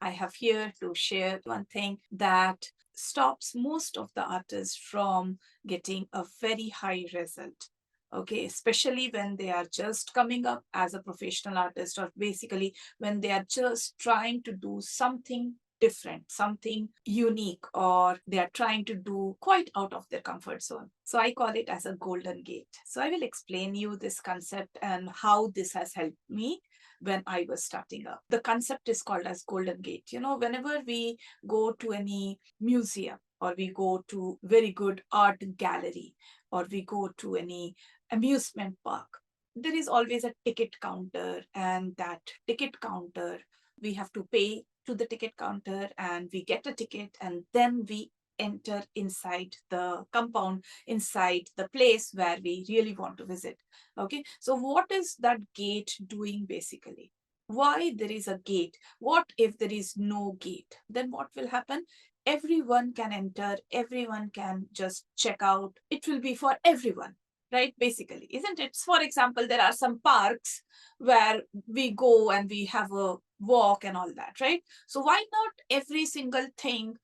I have here to share one thing that stops most of the artists from getting a very high result. Okay, especially when they are just coming up as a professional artist, or basically when they are just trying to do something different, something unique, or they are trying to do quite out of their comfort zone. So I call it as a golden gate. So I will explain you this concept and how this has helped me when I was starting up. The concept is called as golden gate. Whenever we go to any museum, or we go to very good art gallery, or we go to any amusement park, there is always a ticket counter, and that ticket counter, we have to pay to the ticket counter and we get a ticket, and then we enter inside the compound, inside the place where we really want to visit. Okay, so what is that gate doing basically? Why there is a gate? What if there is no gate? Then what will happen? Everyone can enter, everyone can just check out. It will be for everyone, right? Basically, isn't it? For example, there are some parks where we go and we have a walk and all that, right? So why not every single thing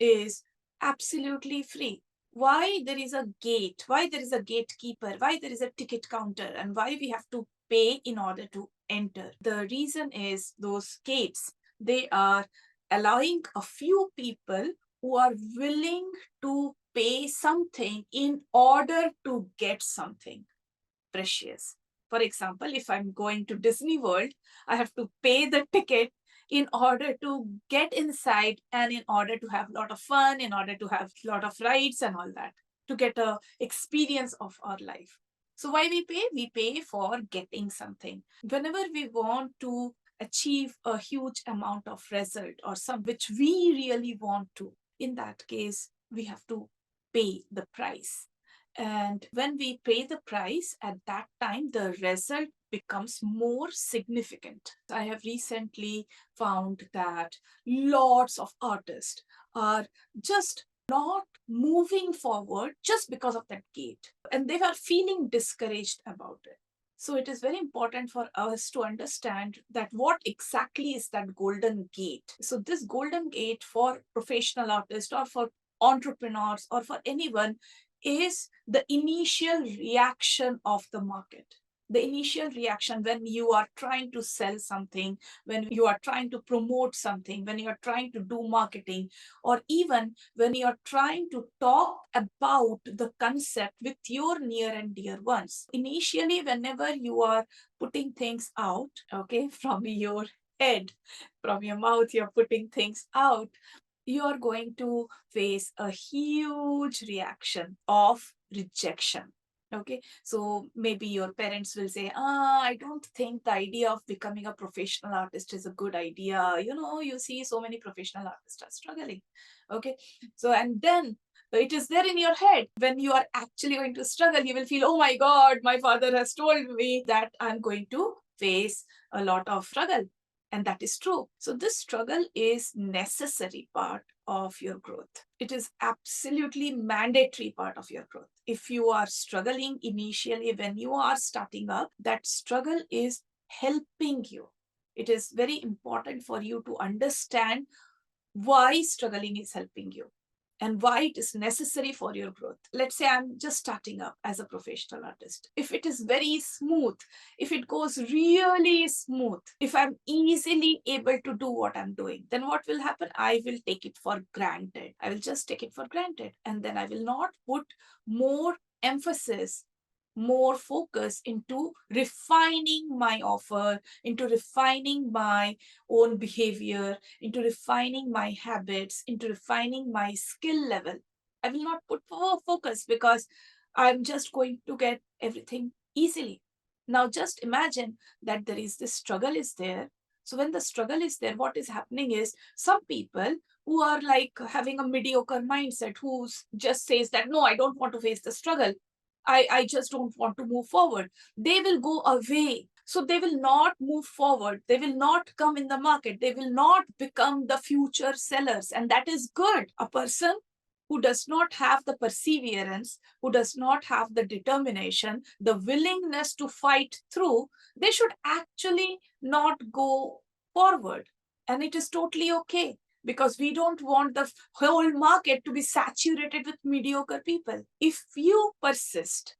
is absolutely free? Why there is a gate? Why there is a gatekeeper? Why there is a ticket counter? And why we have to pay in order to enter? The reason is those gates, they are allowing a few people who are willing to pay something in order to get something precious. For example, if I'm going to Disney World, I have to pay the ticket in order to get inside, and in order to have a lot of fun, in order to have a lot of rides and all that, to get a experience of our life. So why we pay? We pay for getting something. Whenever we want to achieve a huge amount of result, or some which we really want to, in that case, we have to pay the price. And when we pay the price, at that time, the result becomes more significant. I have recently found that lots of artists are just not moving forward just because of that gate, and they are feeling discouraged about it. So it is very important for us to understand that what exactly is that golden gate. So this golden gate for professional artists, or for entrepreneurs, or for anyone, is the initial reaction of the market. The initial reaction when you are trying to sell something, when you are trying to promote something, when you are trying to do marketing, or even when you are trying to talk about the concept with your near and dear ones. Initially, whenever you are putting things out, okay, from your head, from your mouth, you're putting things out, you are going to face a huge reaction of rejection. Okay, so maybe your parents will say, I don't think the idea of becoming a professional artist is a good idea. You see so many professional artists are struggling. Okay, so and then it is there in your head. When you are actually going to struggle, you will feel, oh my God, my father has told me that I'm going to face a lot of struggle. And that is true. So this struggle is necessary part of your growth. It is absolutely mandatory part of your growth. If you are struggling initially when you are starting up, that struggle is helping you. It is very important for you to understand why struggling is helping you and why it is necessary for your growth. Let's say I'm just starting up as a professional artist. If it is very smooth, if it goes really smooth, if I'm easily able to do what I'm doing, then what will happen? I will take it for granted. I will just take it for granted. And then I will not put more emphasis, more focus into refining my offer, into refining my own behavior, into refining my habits, into refining my skill level. I will not put focus because I'm just going to get everything easily. Now, just imagine that there is this struggle is there. So when the struggle is there, what is happening is some people who are like having a mediocre mindset, who just says that, no, I don't want to face the struggle. I just don't want to move forward. They will go away. So they will not move forward. They will not come in the market. They will not become the future sellers. And that is good. A person who does not have the perseverance, who does not have the determination, the willingness to fight through, they should actually not go forward. And it is totally okay, because we don't want the whole market to be saturated with mediocre people. If you persist,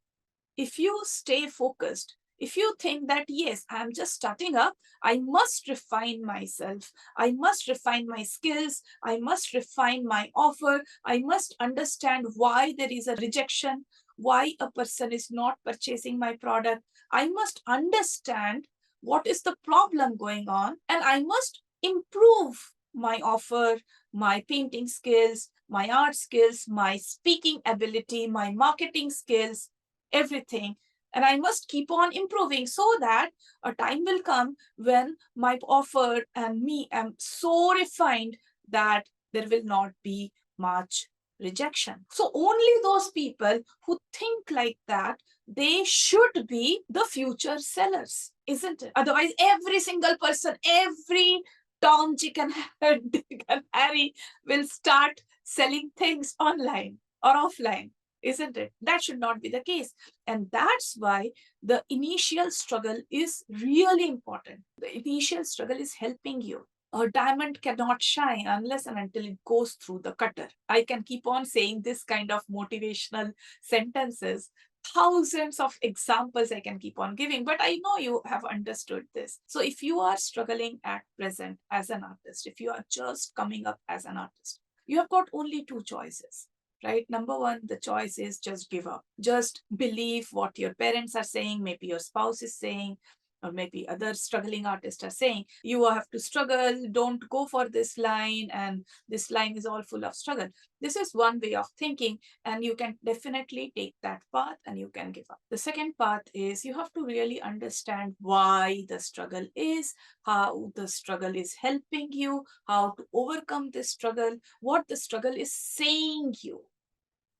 if you stay focused, if you think that, yes, I'm just starting up, I must refine myself, I must refine my skills, I must refine my offer, I must understand why there is a rejection, why a person is not purchasing my product, I must understand what is the problem going on, and I must improve my offer, my painting skills, my art skills, my speaking ability, my marketing skills, everything. And I must keep on improving, so that a time will come when my offer and me am so refined that there will not be much rejection. So only those people who think like that, they should be the future sellers, isn't it? Otherwise, every single person, every Tom, Dick, and Dick and Harry will start selling things online or offline, isn't it? That should not be the case. And that's why the initial struggle is really important. The initial struggle is helping you. A diamond cannot shine unless and until it goes through the cutter. I can keep on saying this kind of motivational sentences. Thousands of examples I can keep on giving, but I know you have understood this. So if you are struggling at present as an artist, if you are just coming up as an artist, you have got only two choices, right? Number one, the choice is just give up. Just believe what your parents are saying, maybe your spouse is saying, or maybe other struggling artists are saying. You have to struggle, don't go for this line, and this line is all full of struggle. This is one way of thinking, and you can definitely take that path and you can give up. The second path is you have to really understand why the struggle is, how the struggle is helping you, how to overcome this struggle, what the struggle is saying you.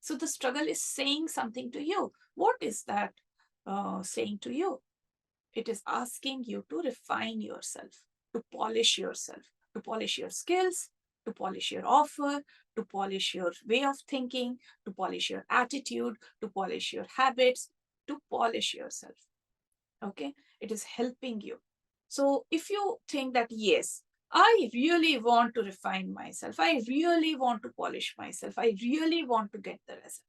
So the struggle is saying something to you. What is that saying to you? It is asking you to refine yourself, to polish yourself, to polish your skills, to polish your offer, to polish your way of thinking, to polish your attitude, to polish your habits, to polish yourself. Okay? It is helping you. So if you think that, yes, I really want to refine myself, I really want to polish myself, I really want to get the result,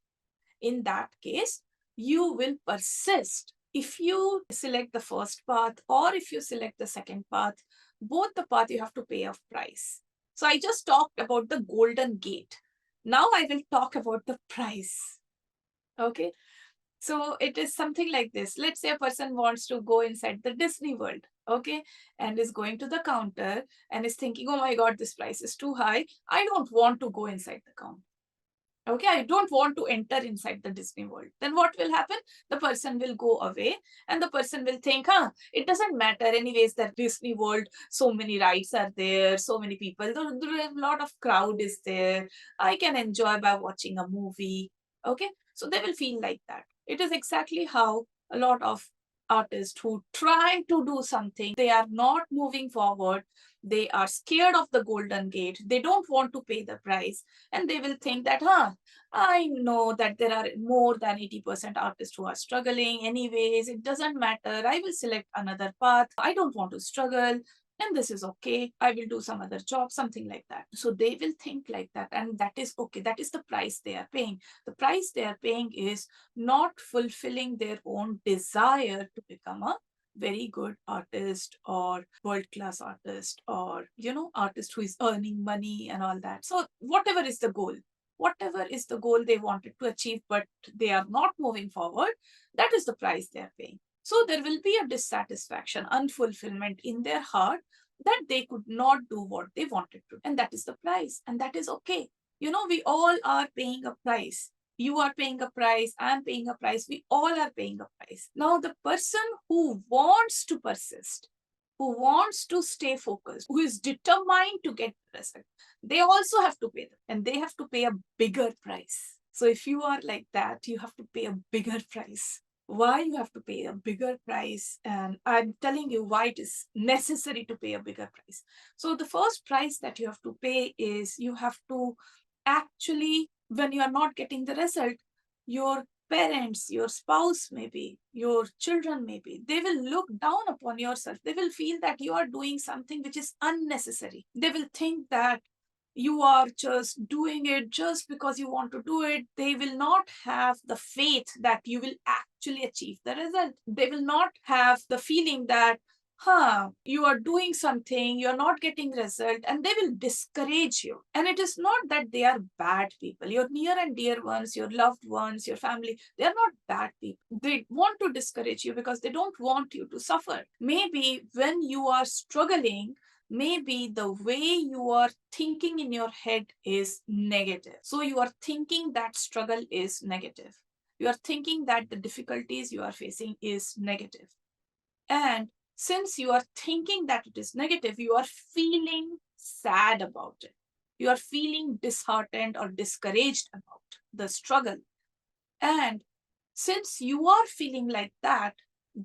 in that case, you will persist. If you select the first path or if you select the second path, both the path you have to pay a price. So I just talked about the golden gate. Now I will talk about the price. Okay. So it is something like this. Let's say a person wants to go inside the Disney World, okay, and is going to the counter and is thinking, oh my God, this price is too high. I don't want to go inside the counter. Okay, I don't want to enter inside the Disney World. Then what will happen? The person will go away and the person will think, it doesn't matter. Anyways, that Disney World, so many rides are there, so many people, a lot of crowd is there. I can enjoy by watching a movie. Okay, so they will feel like that. It is exactly how a lot of artists who try to do something, they are not moving forward. They are scared of the golden gate. They don't want to pay the price. And they will think that, I know that there are more than 80% artists who are struggling. Anyways, it doesn't matter. I will select another path. I don't want to struggle. And this is okay. I will do some other job, something like that. So they will think like that. And that is okay. That is the price they are paying. The price they are paying is not fulfilling their own desire to become a very good artist or world class artist, or artist who is earning money and all that. So whatever is the goal, whatever is the goal they wanted to achieve but they are not moving forward, that is the price they are paying. So there will be a dissatisfaction, unfulfillment in their heart, that they could not do what they wanted to, and that is the price, and that is okay. We all are paying a price. You are paying a price, I'm paying a price, we all are paying a price. Now the person who wants to persist, who wants to stay focused, who is determined to get the result, they also have to pay them, and they have to pay a bigger price. So if you are like that, you have to pay a bigger price. Why you have to pay a bigger price? And I'm telling you why it is necessary to pay a bigger price. So the first price that you have to pay is, you have to actually, when you are not getting the result, your parents, your spouse, maybe your children, maybe they will look down upon yourself. They will feel that you are doing something which is unnecessary. They will think that you are just doing it just because you want to do it. They will not have the faith that you will actually achieve the result. They will not have the feeling that you are doing something, you're not getting result, and they will discourage you. And it is not that they are bad people. Your near and dear ones, your loved ones, your family, they are not bad people. They want to discourage you because they don't want you to suffer. Maybe when you are struggling, maybe the way you are thinking in your head is negative. So you are thinking that struggle is negative. You are thinking that the difficulties you are facing is negative. And since you are thinking that it is negative, you are feeling sad about it. You are feeling disheartened or discouraged about the struggle. And since you are feeling like that,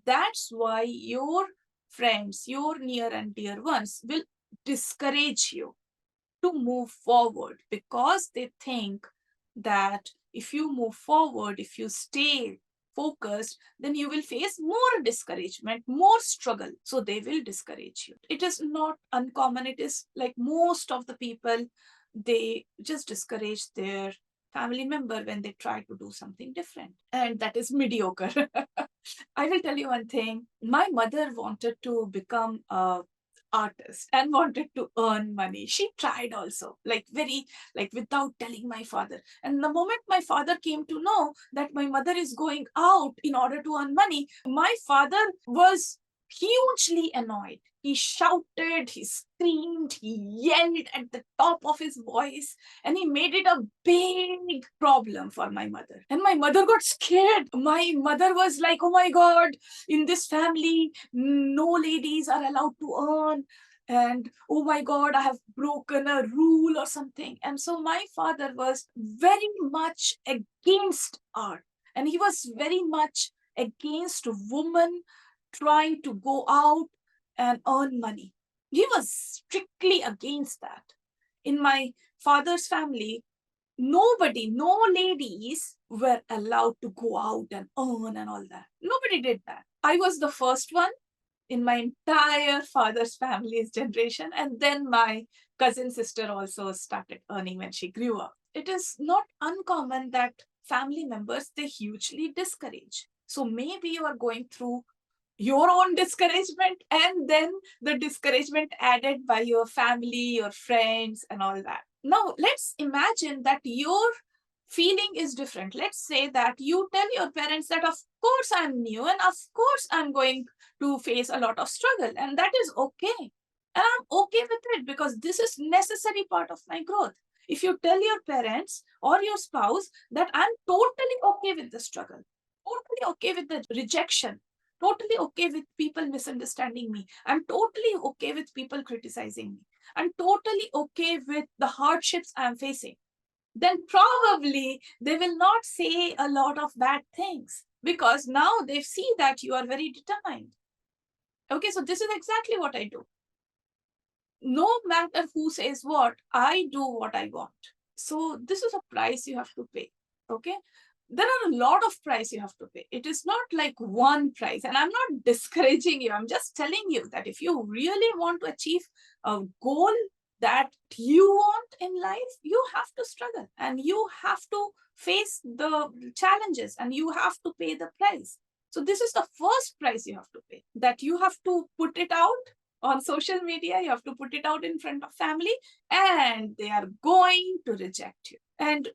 that's why your friends, your near and dear ones will discourage you to move forward, because they think that if you move forward, if you stay focused, then you will face more discouragement, more struggle. So they will discourage you. It is not uncommon. It is like most of the people, they just discourage their family member when they try to do something different. And that is mediocre. I will tell you one thing. My mother wanted to become a artist and wanted to earn money. She tried also, like without telling my father. And the moment my father came to know that my mother is going out in order to earn money, my father was hugely annoyed. He shouted, he screamed, he yelled at the top of his voice, and he made it a big problem for my mother. And my mother got scared. My mother was like, oh my God, in this family, no ladies are allowed to earn. And oh my God, I have broken a rule or something. And so my father was very much against art. And he was very much against women trying to go out and earn money. He was strictly against that. In my father's family, nobody, no ladies were allowed to go out and earn and all that. Nobody did that. I was the first one in my entire father's family's generation. And then my cousin sister also started earning when she grew up. It is not uncommon that family members, they hugely discourage. So maybe you are going through your own discouragement, and then the discouragement added by your family, your friends, and all that. Now, let's imagine that your feeling is different. Let's say that you tell your parents that, of course, I'm new and of course, I'm going to face a lot of struggle, and that is okay. And I'm okay with it because this is necessary part of my growth. If you tell your parents or your spouse that I'm totally okay with the struggle, totally okay with the rejection, totally okay with people misunderstanding me, I'm totally okay with people criticizing me, I'm totally okay with the hardships I'm facing, then probably they will not say a lot of bad things because now they see that you are very determined. Okay, so this is exactly what I do. No matter who says what, I do what I want. So this is a price you have to pay. Okay, there are a lot of price you have to pay. It is not like one price, and I'm not discouraging you. I'm just telling you that if you really want to achieve a goal that you want in life, you have to struggle and you have to face the challenges and you have to pay the price. So this is the first price you have to pay, that you have to put it out on social media, you have to put it out in front of family, and they are going to reject you. And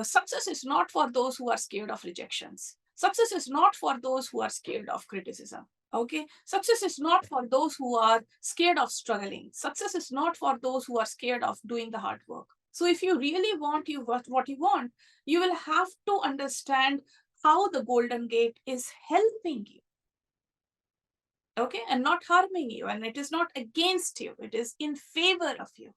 success is not for those who are scared of rejections. Success is not for those who are scared of criticism. Okay, success is not for those who are scared of struggling. Success is not for those who are scared of doing the hard work. So if you really want what you want, you will have to understand how the golden gate is helping you. Okay, and not harming you, and it is not against you, it is in favor of you.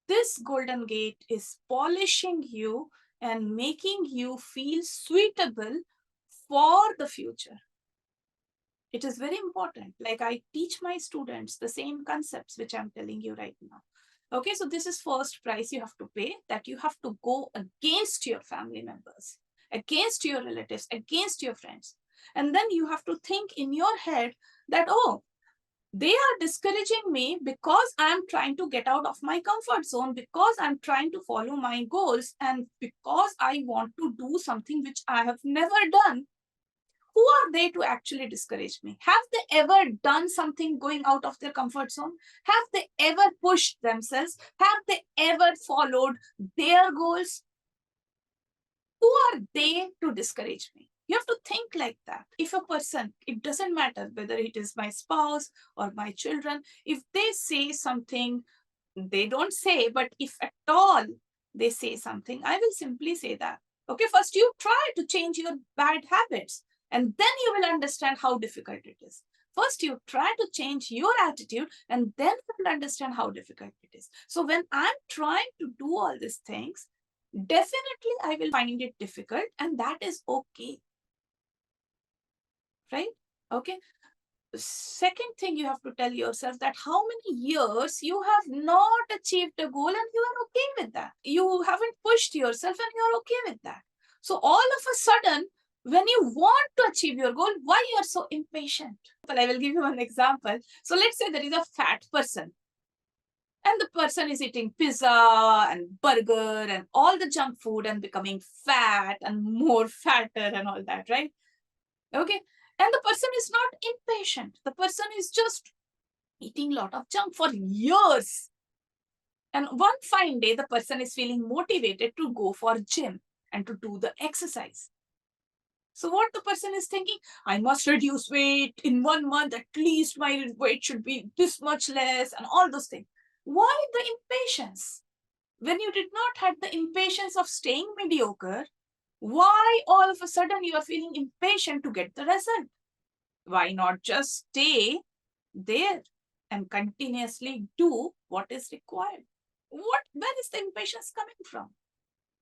This golden gate is polishing you and making you feel suitable for the future. It is very important. Like I teach my students the same concepts which I'm telling you right now. Okay, so this is first price you have to pay, that you have to go against your family members, against your relatives, against your friends. And then you have to think in your head that, oh, they are discouraging me because I'm trying to get out of my comfort zone, because I'm trying to follow my goals, and because I want to do something which I have never done. Who are they to actually discourage me? Have they ever done something going out of their comfort zone? Have they ever pushed themselves? Have they ever followed their goals? Who are they to discourage me? You have to think like that. If a person, it doesn't matter whether it is my spouse or my children, if they say something, they don't say, but if at all they say something, I will simply say that, okay, first you try to change your bad habits, and then you will understand how difficult it is. First, you try to change your attitude, and then you will understand how difficult it is. So when I'm trying to do all these things, definitely I will find it difficult, and that is okay, right? Okay. Second thing, you have to tell yourself that how many years you have not achieved a goal and you are okay with that. You haven't pushed yourself and you're okay with that. So all of a sudden, when you want to achieve your goal, why you are so impatient? But I will give you one example. So let's say there is a fat person, and the person is eating pizza and burger and all the junk food and becoming fat and more fatter and all that, right? Okay. And the person is not impatient. The person is just eating a lot of junk for years. And one fine day, the person is feeling motivated to go for gym and to do the exercise. So what the person is thinking, I must reduce weight in 1 month, at least my weight should be this much less, and all those things. Why the impatience? When you did not have the impatience of staying mediocre, why all of a sudden you are feeling impatient to get the result? Why not just stay there and continuously do what is required? Where is the impatience coming from?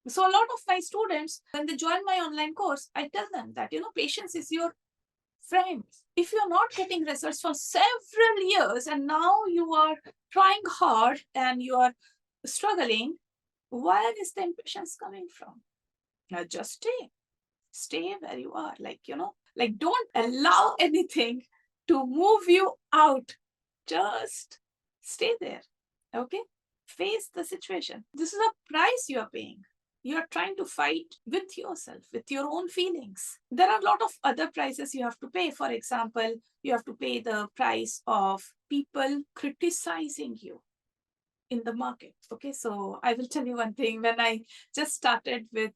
So a lot of my students, when they join my online course, I tell them that, patience is your friend. If you're not getting results for several years and now you are trying hard and you are struggling, where is the impatience coming from? Now just stay where you are. Like don't allow anything to move you out. Just stay there. Okay? Face the situation. This is a price you are paying. You are trying to fight with yourself, with your own feelings. There are a lot of other prices you have to pay. For example, you have to pay the price of people criticizing you in the market. Okay, so I will tell you one thing. When I just started with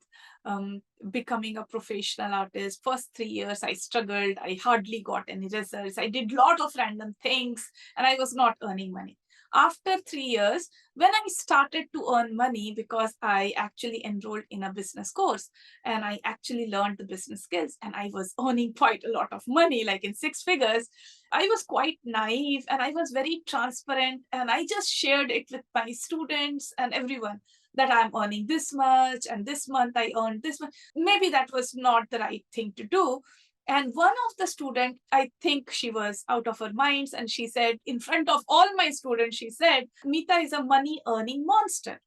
becoming a professional artist, first 3 years I struggled. I hardly got any results. I did a lot of random things and I was not earning money. After 3 years, when I started to earn money, because I actually enrolled in a business course and I actually learned the business skills and I was earning quite a lot of money, like in 6 figures, I was quite naive and I was very transparent, and I just shared it with my students and everyone that I'm earning this much and this month I earned this much. Maybe that was not the right thing to do. And one of the student, I think she was out of her minds, and she said in front of all my students, she said, Meeta is a money earning monster.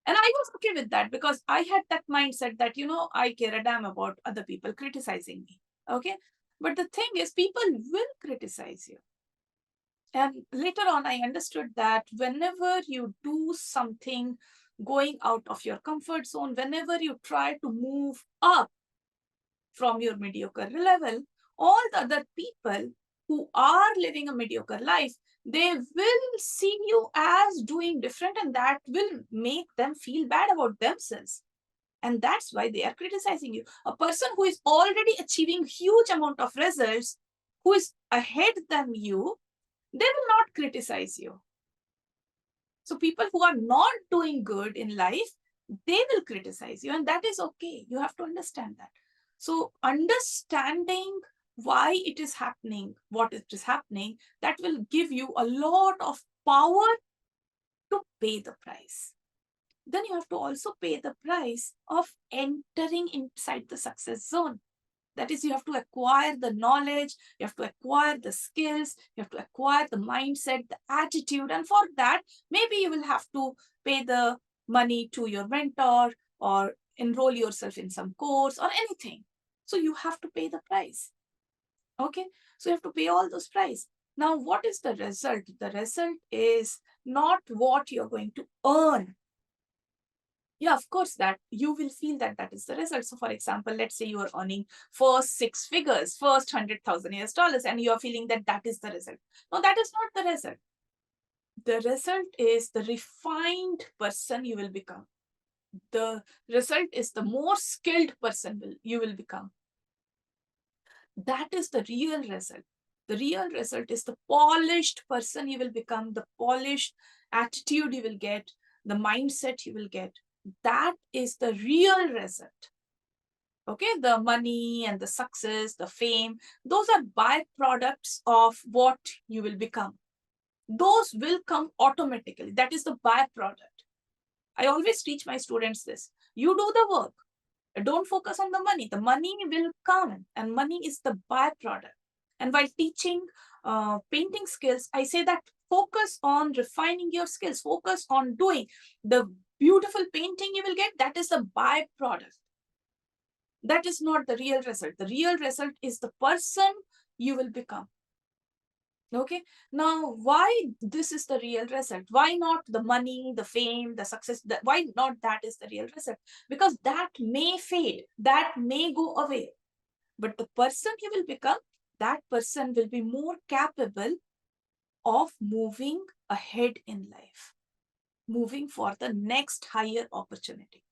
And I was okay with that because I had that mindset that, I care a damn about other people criticizing me. Okay. But the thing is, people will criticize you. And later on, I understood that whenever you do something going out of your comfort zone, whenever you try to move up from your mediocre level, all the other people who are living a mediocre life, they will see you as doing different, and that will make them feel bad about themselves. And that's why they are criticizing you. A person who is already achieving huge amount of results, who is ahead than you, they will not criticize you. So people who are not doing good in life, they will criticize you, and that is okay. You have to understand that. So understanding why it is happening, what it is happening, that will give you a lot of power to pay the price. Then you have to also pay the price of entering inside the success zone. That is, you have to acquire the knowledge, you have to acquire the skills, you have to acquire the mindset, the attitude. And for that, maybe you will have to pay the money to your mentor or enroll yourself in some course or anything. So you have to pay the price. Okay, so you have to pay all those price. Now, what is the result? The result is not what you're going to earn. Yeah, of course, that you will feel that that is the result. So, for example, let's say you are earning first six figures, first 100,000 US dollars, and you are feeling that that is the result. No, that is not the result. The result is the refined person you will become. The result is the more skilled person you will become. That is the real result. The real result is the polished person you will become, the polished attitude you will get, the mindset you will get. That is the real result. Okay, the money and the success, the fame, those are byproducts of what you will become. Those will come automatically. That is the byproduct. I always teach my students this. You do the work. Don't focus on the money. The money will come, and money is the byproduct. And while teaching painting skills, I say that focus on refining your skills, focus on doing the beautiful painting you will get. That is the byproduct. That is not the real result. The real result is the person you will become. Okay, now why this is the real result? Why not the money, the fame, the success? Why not that is the real result? Because that may fade, that may go away. But the person you will become, that person will be more capable of moving ahead in life, moving for the next higher opportunity.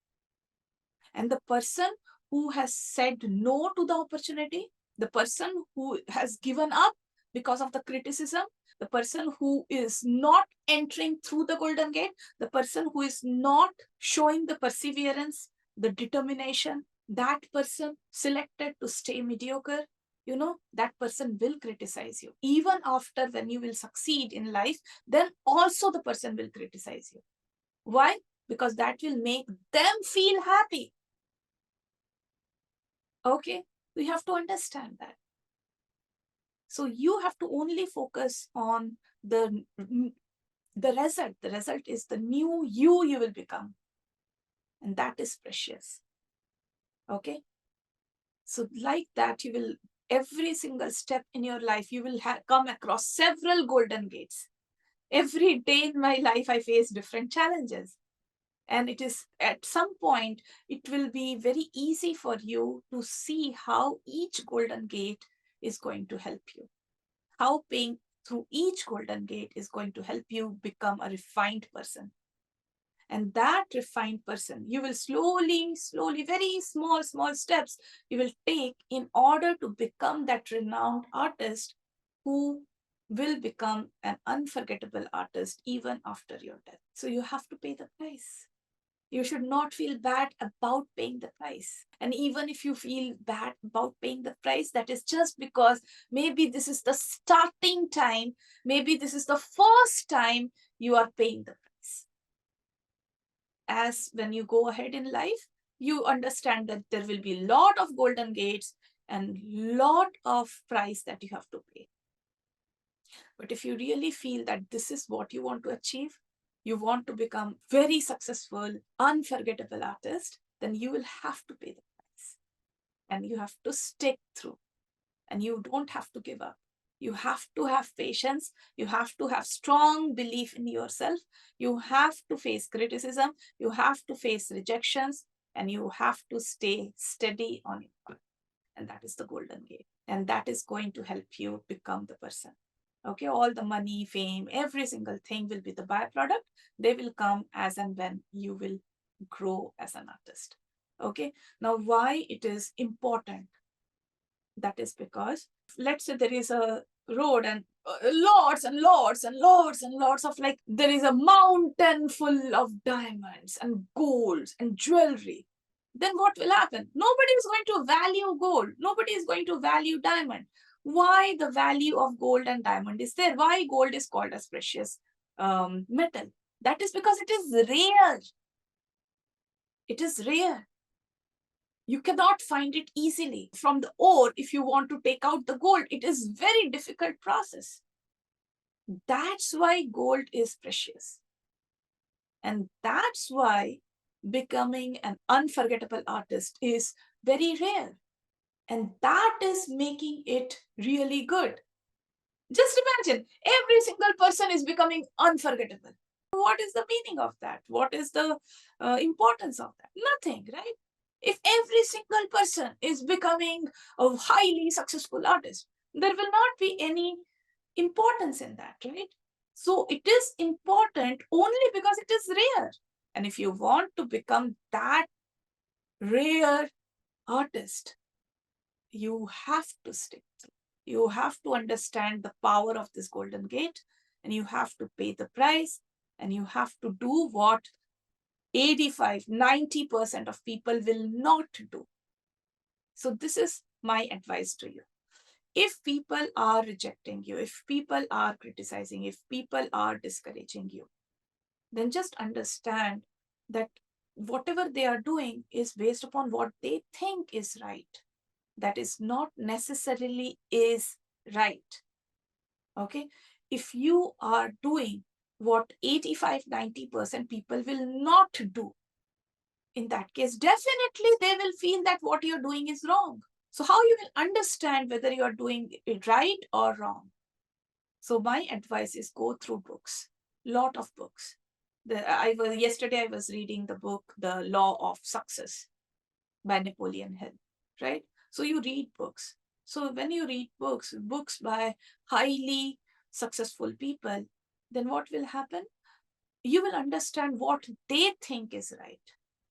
And the person who has said no to the opportunity, the person who has given up because of the criticism, the person who is not entering through the golden gate, the person who is not showing the perseverance, the determination, that person selected to stay mediocre, that person will criticize you. Even after when you will succeed in life, then also the person will criticize you. Why? Because that will make them feel happy. Okay, we have to understand that. So you have to only focus on the result. The result is the new you will become. And that is precious. Okay. So like that, you will, every single step in your life, you will come across several golden gates. Every day in my life, I face different challenges. And it is at some point, it will be very easy for you to see how each golden gate is going to help you. How paying through each golden gate is going to help you become a refined person. And that refined person, you will slowly, very small steps you will take in order to become that renowned artist who will become an unforgettable artist even after your death. So you have to pay the price. You should not feel bad about paying the price. And even if you feel bad about paying the price, that is just because maybe this is the starting time, maybe this is the first time you are paying the price. As when you go ahead in life, you understand that there will be a lot of golden gates and lot of price that you have to pay. But if you really feel that this is what you want to achieve, you want to become very successful, unforgettable artist, then you will have to pay the price. And you have to stick through. And you don't have to give up. You have to have patience. You have to have strong belief in yourself. You have to face criticism. You have to face rejections. And you have to stay steady on your path. And that is the golden gate. And that is going to help you become the person. Okay, all the money, fame, every single thing will be the byproduct. They will come as and when you will grow as an artist. Okay, now why it is important? That is because, let's say there is a road and lots and lots and lots and lots of, like, there is a mountain full of diamonds and golds and jewelry. Then what will happen? Nobody is going to value gold. Nobody is going to value diamond. Why the value of gold and diamond is there? Why gold is called as precious metal? That is because it is rare. It is rare. You cannot find it easily. From the ore, if you want to take out the gold, it is very difficult process. That's why gold is precious. And that's why becoming an unforgettable artist is very rare. And that is making it really good. Just imagine every single person is becoming unforgettable. What is the meaning of that? What is the importance of that? Nothing, right? If every single person is becoming a highly successful artist, there will not be any importance in that, right? So it is important only because it is rare. And if you want to become that rare artist, you have to stick to. You have to understand the power of this golden gate, and you have to pay the price, and you have to do what 85-90% of people will not do. So this is my advice to you. If people are rejecting you, if people are criticizing, if people are discouraging you, then just understand that whatever they are doing is based upon what they think is right. That is not necessarily is right. Okay? If you are doing what 85-90% people will not do, in that case, definitely they will feel that what you're doing is wrong. So how you will understand whether you are doing it right or wrong? So my advice is go through books, lot of books. Yesterday I was reading the book The Law of Success by Napoleon Hill, right? So you read books. So when you read books by highly successful people, then what will happen? You will understand what they think is right,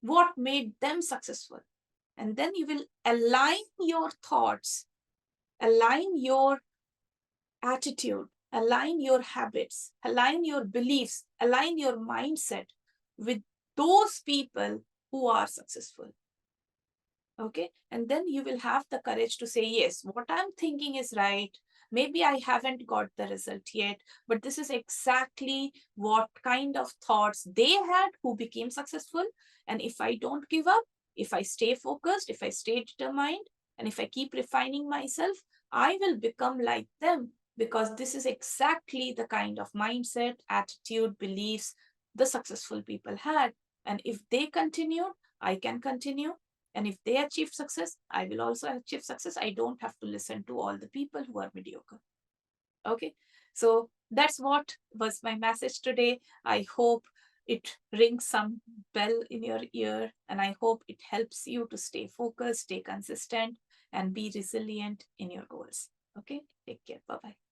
what made them successful. And then you will align your thoughts, align your attitude, align your habits, align your beliefs, align your mindset with those people who are successful. Okay. And then you will have the courage to say, yes, what I'm thinking is right. Maybe I haven't got the result yet, but this is exactly what kind of thoughts they had who became successful. And if I don't give up, if I stay focused, if I stay determined, and if I keep refining myself, I will become like them, because this is exactly the kind of mindset, attitude, beliefs the successful people had. And if they continued, I can continue. And if they achieve success, I will also achieve success. I don't have to listen to all the people who are mediocre. Okay. So that's what was my message today. I hope it rings some bell in your ear, and I hope it helps you to stay focused, stay consistent, and be resilient in your goals. Okay. Take care. Bye bye.